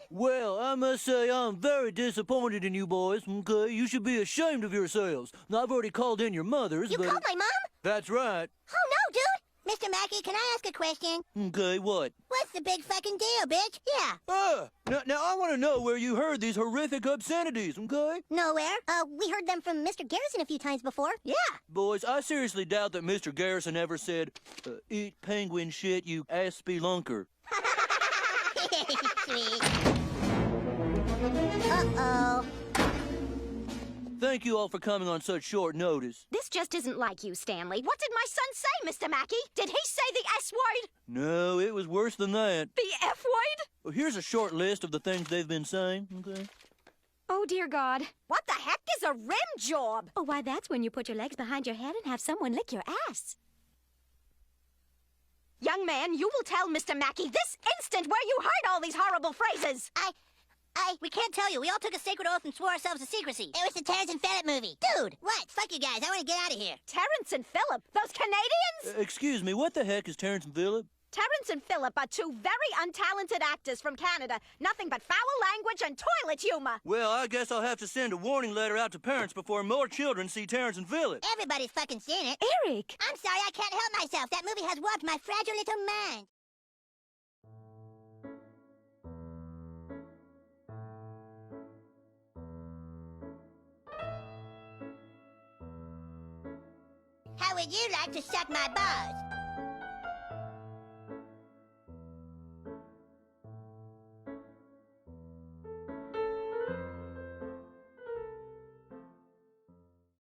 Well, I must say I'm very disappointed in you boys, okay? You should be ashamed of yourselves. Now, I've already called in your mothers, You but... called my mom? That's right. Oh, no, dude! Mr. Mackey, can I ask a question? Okay, what? What's the big fucking deal, bitch? Yeah. Now I want to know where you heard these horrific obscenities, okay? Nowhere. We heard them from Mr. Garrison a few times before. Yeah. Boys, I seriously doubt that Mr. Garrison ever said, eat penguin shit, you ass spelunker. Sweet. Uh-oh. Thank you all for coming on such short notice. This just isn't like you, Stanley. What did my son say, Mr. Mackey? Did he say the S word? No, it was worse than that. The F word? Well, here's a short list of the things they've been saying, okay? Oh, dear God. What the heck is a rim job? Oh, why, that's when you put your legs behind your head and have someone lick your ass. Young man, you will tell Mr. Mackey this instant where you heard all these horrible phrases. We can't tell you. We all took a sacred oath and swore ourselves to secrecy. It was the Terrence and Phillip movie. Dude, what? Fuck you guys. I want to get out of here. Terrence and Phillip? Those Canadians? Excuse me, what the heck is Terrence and Phillip? Terrence and Phillip are two very untalented actors from Canada. Nothing but foul language and toilet humor. Well, I guess I'll have to send a warning letter out to parents before more children see Terrence and Phillip. Everybody's fucking seen it. Eric! I'm sorry, I can't help myself. That movie has warped my fragile little mind. How would you like to suck my balls?